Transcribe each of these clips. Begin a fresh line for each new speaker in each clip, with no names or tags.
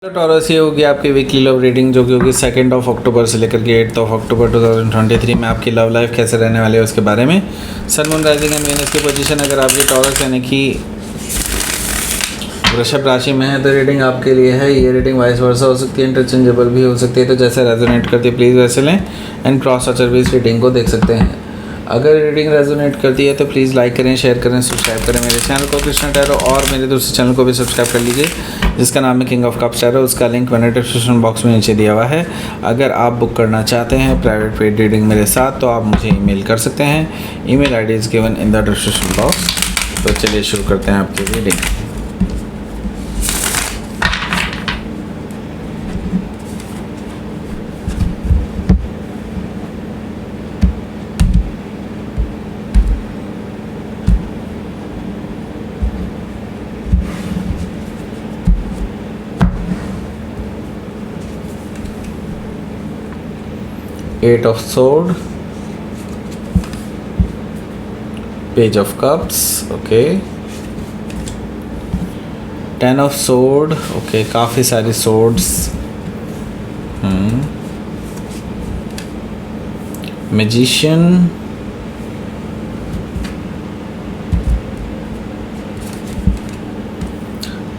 Hello taurus, ये होगी आपकी वीकली लव रीडिंग जो कि होगी 2 अक्टूबर से लेकर के 8 अक्टूबर 2023 में आपकी लव लाइफ कैसे रहने वाली है उसके बारे में। सन, मून, राइजिंग एंड वीनस की पोजीशन अगर आपकी टॉरस यानी कि वृषभ राशि में है तो रीडिंग आपके लिए है। ये रीडिंग वाइस वर्सा हो सकती है, इंटरचेंजेबल भी हो सकती है, तो जैसे रेजोनेट करती है प्लीज़ वैसे लें एंड क्रॉस सर्चर भी इस रीडिंग को देख सकते हैं। अगर रीडिंग रेजोनेट करती है तो प्लीज़ लाइक करें, शेयर करें, सब्सक्राइब करें मेरे चैनल को कृष्णा टैरो, और मेरे दूसरे चैनल को भी सब्सक्राइब कर लीजिए जिसका नाम है किंग ऑफ कप्स टैरो। उसका लिंक मैंने डिस्क्रिप्शन बॉक्स में नीचे दिया हुआ है। अगर आप बुक करना चाहते हैं प्राइवेट पेड रीडिंग मेरे साथ तो आप मुझे ईमेल कर सकते हैं। Email ID is given in the description box. तो चलिए शुरू करते हैं आपकी reading. Eight of Swords, Page of Cups, okay, 10 of Swords, okay, काफ़ी सारी swords, Magician,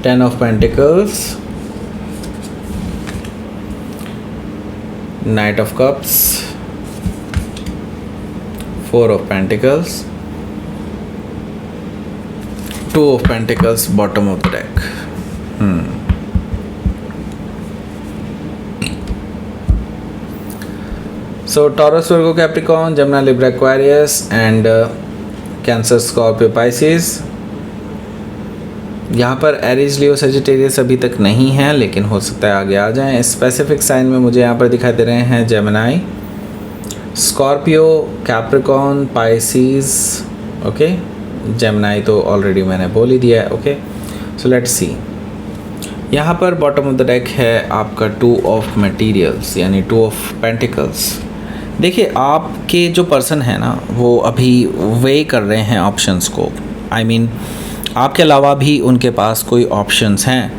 Ten of Pentacles, Knight of Cups, 4 of Pentacles, 2 of Pentacles, bottom of the deck. So Taurus, Virgo, Capricorn, Gemini, Libra, Aquarius and Cancer, Scorpio, Pisces. यहाँ पर Aries, लियो, Sagittarius अभी तक नहीं है लेकिन हो सकता है आगे आ जाएं। स्पेसिफिक साइन में मुझे यहाँ पर दिखाई दे रहे हैं Gemini, Scorpio, Capricorn, Pisces, okay. Gemini तो ऑलरेडी मैंने बोल ही दिया है, ओके। So let's see. यहाँ पर बॉटम ऑफ द डेक है आपका 2 ऑफ मटेरियल्स यानी 2 ऑफ पेंटिकल्स। देखिए, आपके जो पर्सन है ना वो अभी वे कर रहे हैं ऑप्शंस को। आई मीन आपके अलावा भी उनके पास कोई ऑप्शंस हैं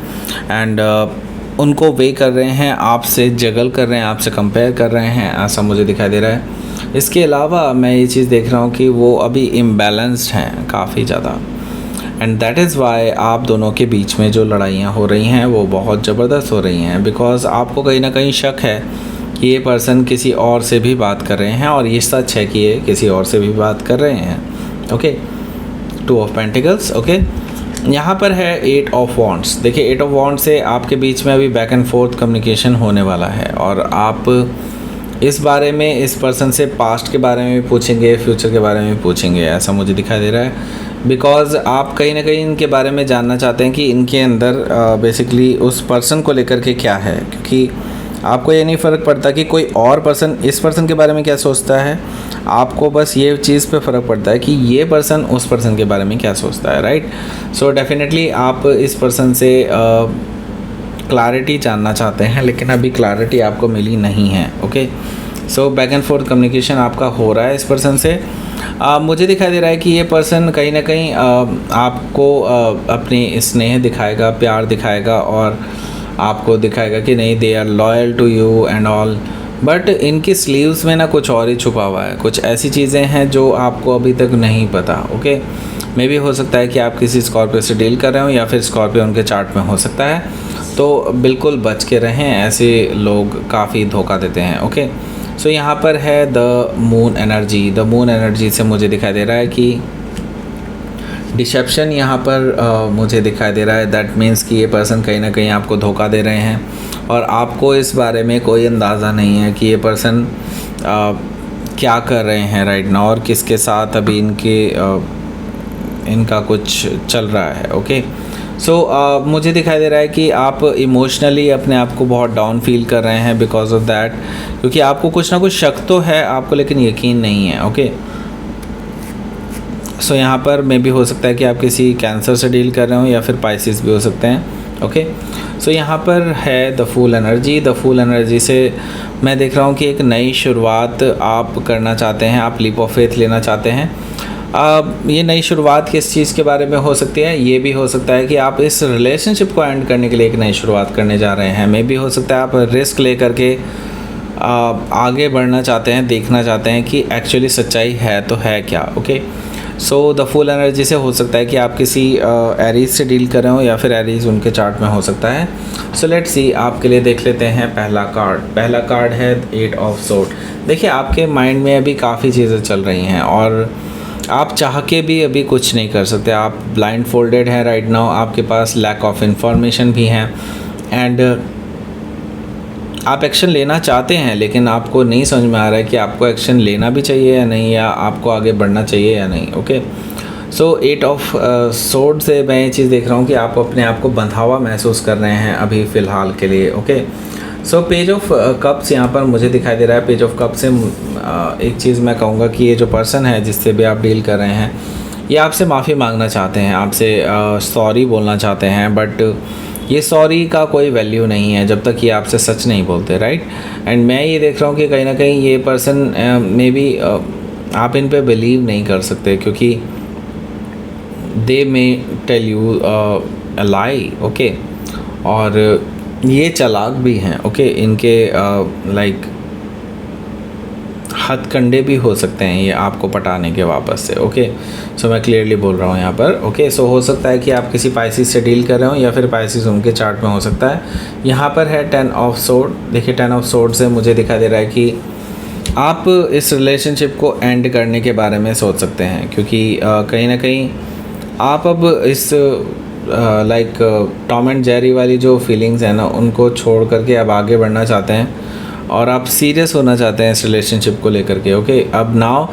एंड उनको वे कर रहे हैं, आपसे जगल कर रहे हैं, आपसे कंपेयर कर रहे हैं, ऐसा मुझे दिखाई दे रहा है। इसके अलावा मैं ये चीज़ देख रहा हूँ कि वो अभी इम्बैलेंस्ड हैं काफ़ी ज़्यादा एंड दैट इज़ वाई आप दोनों के बीच में जो लड़ाइयाँ हो रही हैं वो बहुत ज़बरदस्त हो रही हैं। बिकॉज़ आपको कहीं ना कहीं शक है कि ये पर्सन किसी और से भी बात कर रहे हैं और ये सच है कि ये किसी और से भी बात कर रहे हैं, ओके। 2 of pentacles, okay. यहाँ पर है 8 ऑफ वॉन्ड्स। देखिए, 8 ऑफ वॉन्ड से आपके बीच में अभी बैक एंड फोर्थ कम्युनिकेशन होने वाला है और आप इस बारे में इस पर्सन से पास्ट के बारे में भी पूछेंगे, फ्यूचर के बारे में भी पूछेंगे, ऐसा मुझे दिखाई दे रहा है। बिकॉज़ आप कहीं ना कहीं इनके बारे में जानना चाहते हैं कि इनके अंदर बेसिकली उस पर्सन को लेकर के क्या है, क्योंकि आपको ये नहीं फ़र्क पड़ता कि कोई और पर्सन इस पर्सन के बारे में क्या सोचता है। आपको बस ये चीज़ पे फ़र्क पड़ता है कि ये पर्सन उस पर्सन के बारे में क्या सोचता है, राइट। सो डेफिनेटली आप इस पर्सन से क्लैरिटी जानना चाहते हैं लेकिन अभी क्लैरिटी आपको मिली नहीं है, okay. So back and fourth communication आपका हो रहा है इस पर्सन से। मुझे दिखाई दे रहा है कि ये पर्सन कहीं ना कहीं आपको अपनी स्नेह दिखाएगा, प्यार दिखाएगा और आपको दिखाएगा कि नहीं, they are loyal to you and all. But इनकी स्लीव्स में ना कुछ और ही छुपा हुआ है, कुछ ऐसी चीज़ें हैं जो आपको अभी तक नहीं पता, ओके। मे भी हो सकता है कि आप किसी स्कॉर्पियो से डील कर रहे हो या फिर स्कॉर्पियो उनके चार्ट में हो सकता है, तो बिल्कुल बच के रहें, ऐसे लोग काफ़ी धोखा देते हैं, ओके। सो यहाँ पर है the moon energy. The moon energy से मुझे दिखाई दे रहा है कि डिसेप्शन यहाँ पर मुझे दिखाई दे रहा है। दैट मीन्स कि ये पर्सन कहीं ना कहीं आपको धोखा दे रहे हैं और आपको इस बारे में कोई अंदाज़ा नहीं है कि ये पर्सन क्या कर रहे हैं राइट नाउ और किसके साथ अभी इनका कुछ चल रहा है, ओके। सो मुझे दिखाई दे रहा है कि आप इमोशनली अपने आप को बहुत डाउन फील कर रहे हैं बिकॉज ऑफ दैट, क्योंकि आपको कुछ ना कुछ शक तो है आपको लेकिन यकीन नहीं है, ओके। सो यहाँ पर मे भी हो सकता है कि आप किसी कैंसर से डील कर रहे हो या फिर पाइसिस भी हो सकते हैं, ओके। सो यहाँ पर है the full energy. The full energy से मैं देख रहा हूँ कि एक नई शुरुआत आप करना चाहते हैं, आप लीप ऑफ फेथ लेना चाहते हैं। ये नई शुरुआत किस चीज़ के बारे में हो सकती है? ये भी हो सकता है कि आप इस रिलेशनशिप को एंड करने के लिए एक नई शुरुआत करने जा रहे हैं। मे भी हो सकता है आप रिस्क ले करके आगे बढ़ना चाहते हैं, देखना चाहते हैं कि एक्चुअली सच्चाई है तो है क्या। Okay, so the full energy से हो सकता है कि आप किसी एरीज से डील कर रहे हो या फिर एरीज उनके चार्ट में हो सकता है। सो लेट्स सी, आपके लिए देख लेते हैं पहला कार्ड है 8 ऑफ सोर्ड। देखिए, आपके माइंड में अभी काफ़ी चीज़ें चल रही हैं और आप चाह के भी अभी कुछ नहीं कर सकते। आप ब्लाइंड फोल्डेड हैं राइट नाउ, आपके पास लैक ऑफ इंफॉर्मेशन भी है एंड आप एक्शन लेना चाहते हैं लेकिन आपको नहीं समझ में आ रहा है कि आपको एक्शन लेना भी चाहिए या नहीं, या आपको आगे बढ़ना चाहिए या नहीं। ओके, सो 8 ऑफ सोर्ड से मैं ये चीज़ देख रहा हूँ कि आप अपने आप को बंधा हुआ महसूस कर रहे हैं अभी फ़िलहाल के लिए। Okay, so page of cups यहाँ पर मुझे दिखाई दे रहा है। पेज ऑफ कप से एक चीज़ मैं कहूँगा कि ये जो पर्सन है जिससे भी आप डील कर रहे हैं, ये आपसे माफ़ी मांगना चाहते हैं, आपसे सॉरी बोलना चाहते हैं, बट ये सॉरी का कोई वैल्यू नहीं है जब तक ये आपसे सच नहीं बोलते, राइट। एंड मैं ये देख रहा हूँ कि कहीं ना कहीं ये पर्सन मे बी आप इन पे बिलीव नहीं कर सकते क्योंकि they may tell you a lie. Okay, और ये चालाक भी हैं। ओके, इनके लाइक हथकंडे भी हो सकते हैं ये आपको पटाने के वापस से। ओके, सो मैं क्लियरली बोल रहा हूँ यहाँ पर। ओके, सो हो सकता है कि आप किसी पाइसिस से डील कर रहे हो या फिर पाइसिस उनके चार्ट में हो सकता है। यहाँ पर है 10 ऑफ सोर्ड। देखिए, 10 ऑफ सोर्ड से मुझे दिखाई दे रहा है कि आप इस रिलेशनशिप को एंड करने के बारे में सोच सकते हैं क्योंकि कहीं ना कहीं आप अब इस लाइक टॉम एंड जेरी वाली जो फीलिंग्स हैं ना, उनको छोड़ करके अब आगे बढ़ना चाहते हैं और आप सीरियस होना चाहते हैं इस रिलेशनशिप को लेकर के। ओके, अब नाउ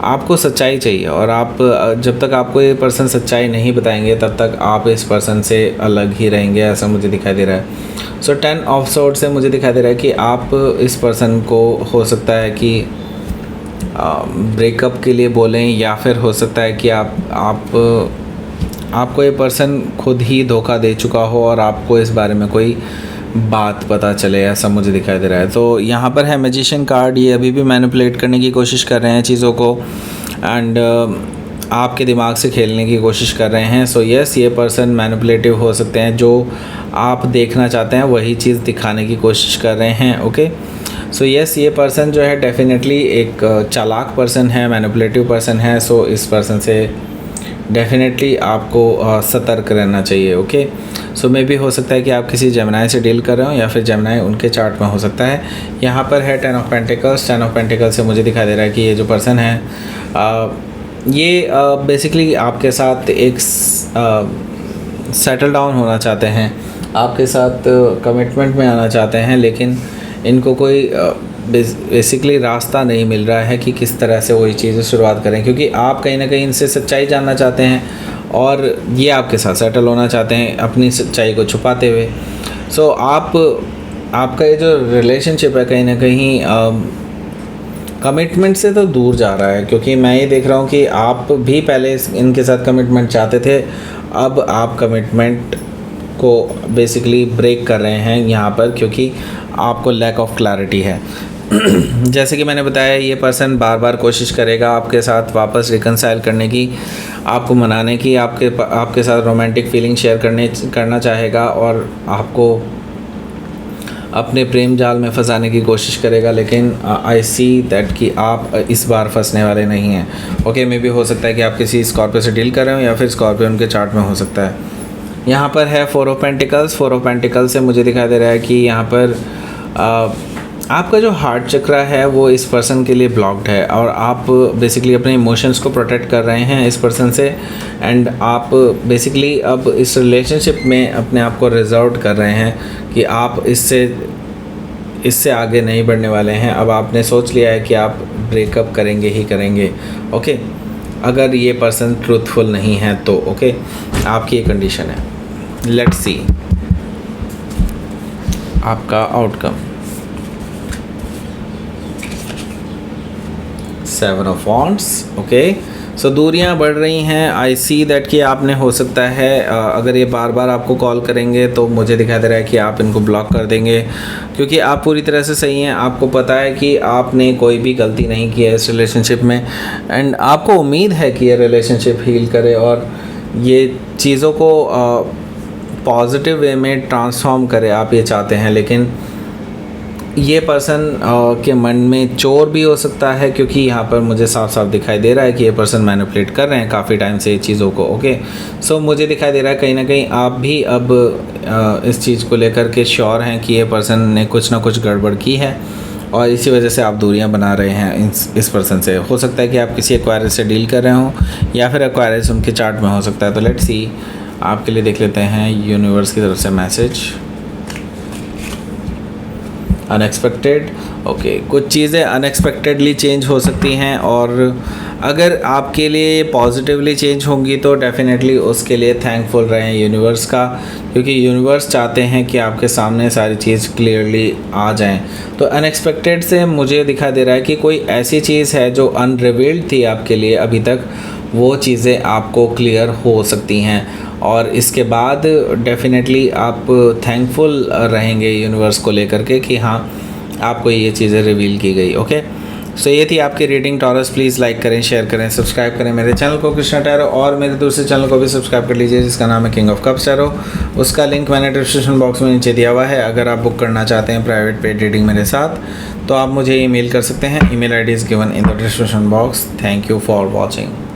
आपको सच्चाई चाहिए और आप जब तक आपको ये पर्सन सच्चाई नहीं बताएंगे तब तक आप इस पर्सन से अलग ही रहेंगे, ऐसा मुझे दिखाई दे रहा है। सो 10 ऑफ सोर्ड से मुझे दिखाई दे रहा है कि आप इस पर्सन को हो सकता है कि ब्रेकअप के लिए बोलें या फिर हो सकता है कि आपको ये पर्सन खुद ही धोखा दे चुका हो और आपको इस बारे में कोई बात पता चले, ऐसा मुझे दिखाई दे रहा है। तो यहाँ पर है मैजिशियन कार्ड। ये अभी भी मैनिपुलेट करने की कोशिश कर रहे हैं चीज़ों को एंड आपके दिमाग से खेलने की कोशिश कर रहे हैं। सो यस, ये पर्सन मैनिपुलेटिव हो सकते हैं, जो आप देखना चाहते हैं वही चीज़ दिखाने की कोशिश कर रहे हैं। ओके, सो यस, ये पर्सन जो है डेफिनेटली एक चालाक पर्सन है, मैनिपुलेटिव पर्सन है। सो इस पर्सन से डेफिनेटली आपको सतर्क रहना चाहिए। ओके, सो मे भी हो सकता है कि आप किसी जेमिनाई से डील कर रहे हो या फिर जेमिनाई उनके चार्ट में हो सकता है। यहाँ पर है 10 ऑफ पेंटिकल्स। 10 ऑफ पेंटिकल्स से मुझे दिखाई दे रहा है कि ये जो पर्सन है ये बेसिकली आपके साथ एक सेटल डाउन होना चाहते हैं, आपके साथ कमिटमेंट में आना चाहते हैं, लेकिन इनको कोई बेसिकली रास्ता नहीं मिल रहा है कि किस तरह से वही चीज़ें शुरुआत करें, क्योंकि आप कहीं ना कहीं इनसे सच्चाई जानना चाहते हैं और ये आपके साथ सेटल होना चाहते हैं अपनी सच्चाई को छुपाते हुए। सो आपका ये जो रिलेशनशिप है कहीं ना कहीं कमिटमेंट से तो दूर जा रहा है, क्योंकि मैं ये देख रहा हूँ कि आप भी पहले इनके साथ कमिटमेंट चाहते थे, अब आप कमिटमेंट को बेसिकली ब्रेक कर रहे हैं यहाँ पर, क्योंकि आपको लैक ऑफ क्लैरिटी है। जैसे कि मैंने बताया, ये पर्सन बार बार कोशिश करेगा आपके साथ वापस रिकनसाइल करने की, आपको मनाने की, आपके साथ रोमांटिक फीलिंग शेयर करना चाहेगा और आपको अपने प्रेम जाल में फंसाने की कोशिश करेगा, लेकिन आई सी दैट कि आप इस बार फंसने वाले नहीं हैं। ओके, मे भी हो सकता है कि आप किसी स्कॉर्पियो से डील कर रहे हो या फिर स्कॉर्पियो उनके चार्ट में हो सकता है। यहाँ पर है 4 ऑफ पेंटिकल्स। 4 ऑफ पेंटिकल्स से मुझे दिखाई दे रहा है कि यहाँ पर आपका जो हार्ट चक्रा है वो इस पर्सन के लिए ब्लॉक्ड है और आप बेसिकली अपने इमोशंस को प्रोटेक्ट कर रहे हैं इस पर्सन से, एंड आप बेसिकली अब इस रिलेशनशिप में अपने आप को रिजर्व कर रहे हैं कि आप इससे आगे नहीं बढ़ने वाले हैं। अब आपने सोच लिया है कि आप ब्रेकअप करेंगे ही करेंगे। ओके, अगर ये पर्सन ट्रूथफुल नहीं है तो ओके, आपकी ये कंडीशन है। लेट्स सी आपका आउटकम। 7 of wands. ओके, सो दूरियां बढ़ रही हैं। आई सी दैट कि आपने हो सकता है अगर ये बार बार आपको कॉल करेंगे तो मुझे दिखाई दे रहा है कि आप इनको ब्लॉक कर देंगे, क्योंकि आप पूरी तरह से सही हैं। आपको पता है कि आपने कोई भी गलती नहीं की है इस रिलेशनशिप में, एंड आपको उम्मीद है कि ये रिलेशनशिप हील करे और ये चीज़ों को पॉजिटिव वे में ट्रांसफॉर्म करे, आप ये चाहते हैं। लेकिन ये पर्सन के मन में चोर भी हो सकता है, क्योंकि यहाँ पर मुझे साफ साफ दिखाई दे रहा है कि ये पर्सन मैनिपुलेट कर रहे हैं काफ़ी टाइम से ये चीज़ों को। ओके, सो मुझे दिखाई दे रहा है कहीं ना कहीं आप भी अब इस चीज़ को लेकर के श्योर हैं कि ये पर्सन ने कुछ ना कुछ गड़बड़ की है, और इसी वजह से आप दूरियां बना रहे हैं इस पर्सन से। हो सकता है कि आप किसी एक्वायरस से डील कर रहे हों, या फिर एक्वायरस उनके चार्ट में हो सकता है। तो लेट्स सी, आपके लिए देख लेते हैं यूनिवर्स की तरफ से मैसेज। अनएक्सपेक्टेड, ओके, कुछ चीज़ें अनएक्सपेक्टेडली चेंज हो सकती हैं, और अगर आपके लिए पॉजिटिवली चेंज होंगी तो डेफिनेटली उसके लिए थैंकफुल रहें यूनिवर्स का, क्योंकि यूनिवर्स चाहते हैं कि आपके सामने सारी चीज़ क्लियरली आ जाएं। तो अनएक्सपेक्टेड से मुझे दिखा दे रहा है कि कोई ऐसी चीज़ है जो अनरिवील्ड थी आपके लिए अभी तक, वो चीज़ें आपको क्लियर हो सकती हैं, और इसके बाद डेफिनेटली आप थैंकफुल रहेंगे यूनिवर्स को लेकर के कि हाँ आपको ये चीज़ें रिवील की गई। ओके, सो ये थी आपकी रीडिंग टॉरस। प्लीज़ लाइक करें, शेयर करें, सब्सक्राइब करें मेरे चैनल को कृष्णा टैरो, और मेरे दूसरे चैनल को भी सब्सक्राइब कर लीजिए जिसका नाम है किंग ऑफ कप्स टैरो। उसका लिंक मैंने डिस्क्रिप्शन बॉक्स में नीचे दिया हुआ है। अगर आप बुक करना चाहते हैं प्राइवेट पेड रीडिंग मेरे साथ, तो आप मुझे ईमेल कर सकते हैं। Email ID is given in the description box. Thank you for watching.